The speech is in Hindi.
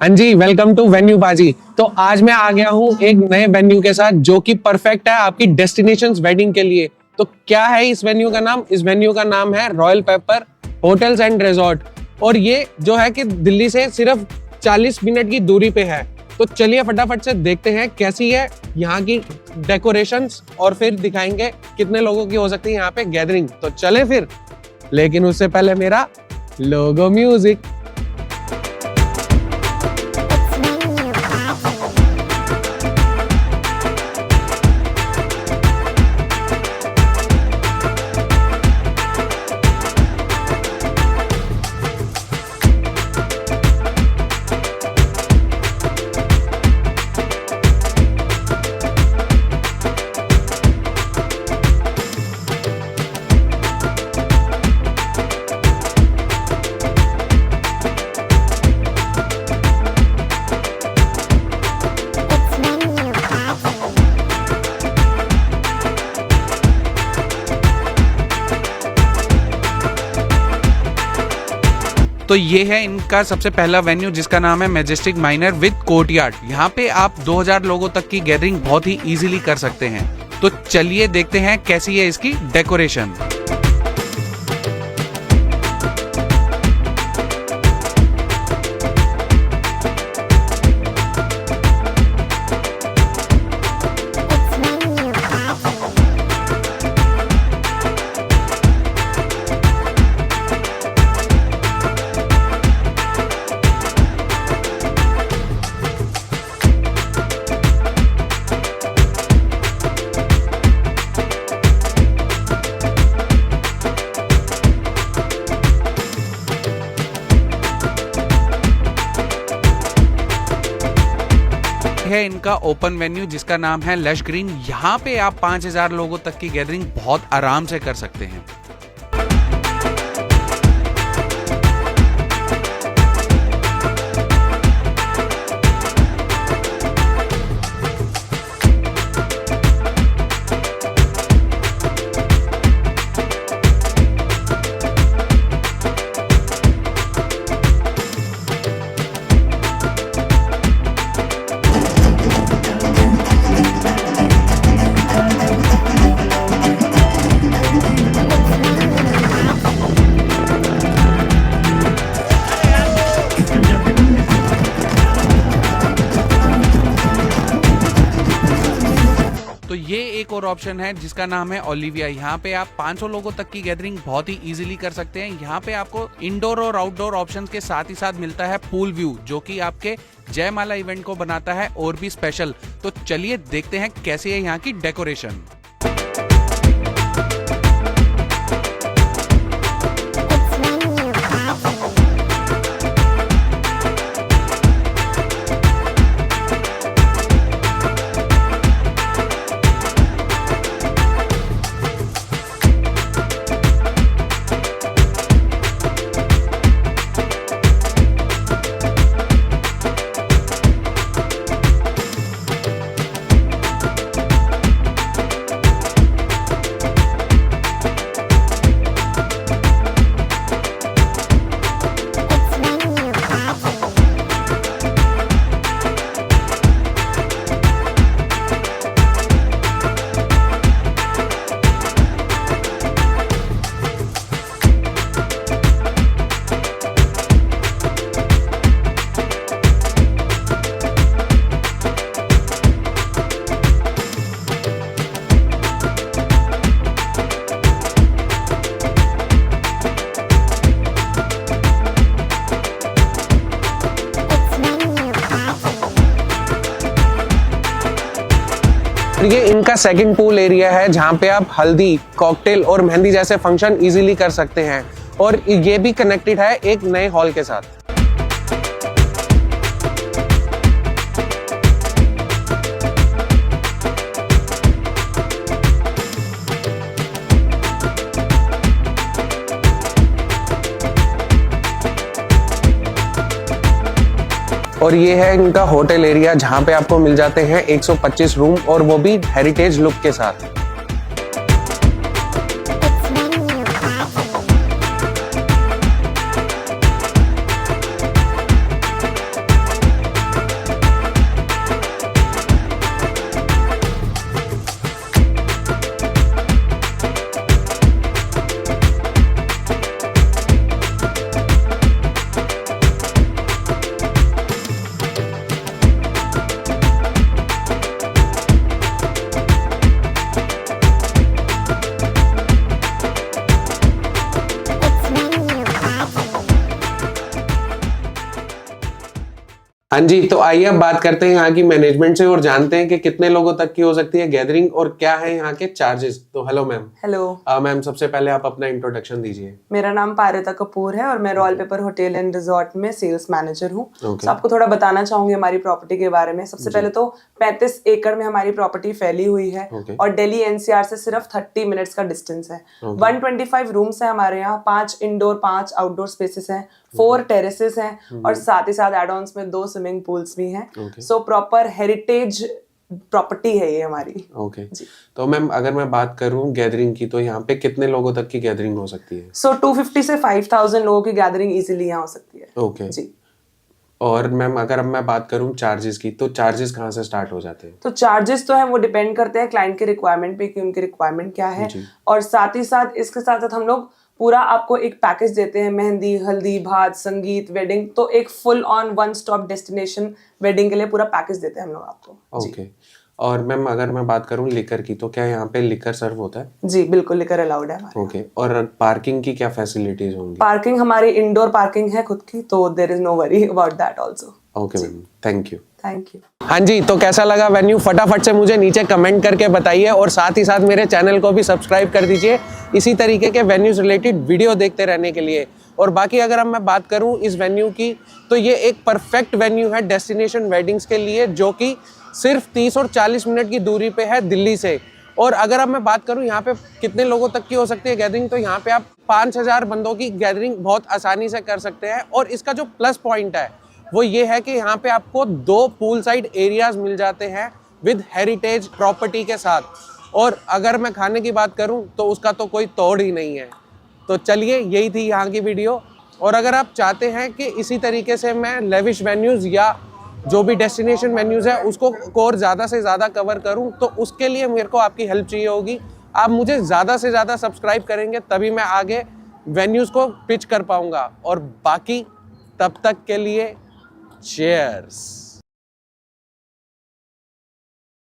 हाँ जी, वेलकम टू वेन्यू बाजी। तो आज मैं आ गया हूँ एक नए वेन्यू के साथ जो कि परफेक्ट है आपकी डेस्टिनेशंस वेडिंग के लिए। तो क्या है इस वेन्यू का नाम? इस वेन्यू का नाम है royal paper hotels and resort. और ये जो है कि दिल्ली से सिर्फ 40 मिनट की दूरी पे है। तो चलिए फटाफट से देखते हैं कैसी है यहाँ की डेकोरेशंस और फिर दिखाएंगे कितने लोगों की हो सकती है यहाँ पे गैदरिंग। तो चले फिर, लेकिन उससे पहले मेरा लोगो म्यूजिक। तो ये है इनका सबसे पहला वेन्यू जिसका नाम है मैजेस्टिक माइनर विद कोर्टयार्ड। यहाँ पे आप 2000 लोगों तक की गैदरिंग बहुत ही इजीली कर सकते हैं। तो चलिए देखते हैं कैसी है इसकी डेकोरेशन। है इनका ओपन वेन्यू जिसका नाम है लश ग्रीन। यहाँ पे आप 5000 लोगों तक की गैदरिंग बहुत आराम से कर सकते हैं। तो ये एक और ऑप्शन है जिसका नाम है ओलिविया। यहाँ पे आप 500 लोगों तक की गैदरिंग बहुत ही इजीली कर सकते हैं। यहाँ पे आपको इंडोर और आउटडोर ऑप्शंस के साथ ही साथ मिलता है पूल व्यू, जो कि आपके जयमाला इवेंट को बनाता है और भी स्पेशल। तो चलिए देखते हैं कैसी है यहाँ की डेकोरेशन। ये इनका सेकंड पूल एरिया है जहाँ पे आप हल्दी, कॉकटेल और मेहंदी जैसे फंक्शन इजीली कर सकते हैं। और ये भी कनेक्टेड है एक नए हॉल के साथ। और ये है इनका होटल एरिया जहाँ पे आपको मिल जाते हैं 125 रूम और वो भी हेरिटेज लुक के साथ। हाँ जी, तो आइए अब बात करते हैं यहाँ की मैनेजमेंट से और जानते हैं कि कितने लोगों तक की हो सकती है गैदरिंग और क्या है यहाँ के चार्जेस। तो हेलो मैम। हेलो मैम, सबसे पहले आप अपना इंट्रोडक्शन दीजिए। मेरा नाम पारिता कपूर है और मैं royal paper hotel and resort में सेल्स मैनेजर हूँ। Okay. तो आपको थोड़ा बताना चाहूंगी हमारी प्रॉपर्टी के बारे में। सबसे पहले तो 35 एकड़ में हमारी प्रॉपर्टी फैली हुई है Okay. और दिल्ली एनसीआर से सिर्फ 30 मिनट्स का डिस्टेंस है। 125 रूम्स है हमारे यहाँ, 5 इंडोर 5 आउटडोर स्पेसेस हैं, 4 टेरेसेस हैं और साथ ही साथ एड ऑन्स में 2 स्विमिंग पूल्स भी हैं। सो प्रॉपर हेरिटेज प्रॉपर्टी है ये हमारी। ओके तो मैम, अगर मैं बात करूं गैदरिंग की, तो यहाँ पे कितने लोगों तक की गैदरिंग हो सकती है? 250 से 5000 लोगों की गैदरिंग इजीली यहाँ हो सकती है। ओके जी। और मैम, अगर अब मैं बात करूं चार्जेस की, तो चार्जेस कहाँ से स्टार्ट हो जाते हैं? तो चार्जेस तो है वो डिपेंड करते हैं क्लाइंट के रिक्वायरमेंट पे कि उनकी रिक्वायरमेंट क्या है। और साथ ही साथ इसके साथ साथ हम लोग पूरा आपको एक पैकेज देते हैं, मेहंदी, हल्दी, भात, संगीत, वेडिंग, तो एक full on one stop destination wedding के लिए पूरा पैकेज देते हैं हम लोग आपको। ओके और मैम, अगर मैं बात करूं लिकर की, तो क्या यहाँ पे लिकर सर्व होता है? जी बिल्कुल, लिकर अलाउड है हमारे। ओके और पार्किंग की क्या फैसिलिटीज होंगी? पार्किंग हमारी इंडोर पार्किंग है खुद की, तो there is no worry about that also. Okay ma'am, thank you. Thank you. हाँ जी, तो कैसा लगा वेन्यू? फटाफट से मुझे नीचे कमेंट करके बताइए और साथ ही साथ मेरे चैनल को भी सब्सक्राइब कर दीजिए इसी तरीके के वेन्यूज रिलेटेड वीडियो देखते रहने के लिए। और बाकी अगर मैं बात करूं इस वेन्यू की, तो ये एक परफेक्ट वेन्यू है डेस्टिनेशन वेडिंग्स के लिए, जो कि सिर्फ 30 और 40 मिनट की दूरी पे है दिल्ली से। और अगर अब मैं बात करूं यहाँ पे कितने लोगों तक की हो सकती है गैदरिंग, तो यहाँ पे आप 5000 बंदों की गैदरिंग बहुत आसानी से कर सकते हैं। और इसका जो प्लस पॉइंट है वो ये है कि यहाँ पे आपको 2 पूल साइड एरियाज मिल जाते हैं विद हेरिटेज प्रॉपर्टी के साथ। और अगर मैं खाने की बात करूं तो उसका तो कोई तोड़ ही नहीं है। तो चलिए, यही थी यहाँ की वीडियो। और अगर आप चाहते हैं कि इसी तरीके से मैं लेविश वेन्यूज़ या जो भी डेस्टिनेशन वेन्यूज़ है उसको और ज़्यादा से ज़्यादा कवर करूं, तो उसके लिए मेरे को आपकी हेल्प चाहिए होगी। आप मुझे ज़्यादा से ज़्यादा सब्सक्राइब करेंगे तभी मैं आगे वेन्यूज़ को पिच कर पाऊँगा। और बाकी तब तक के लिए चीयर्स।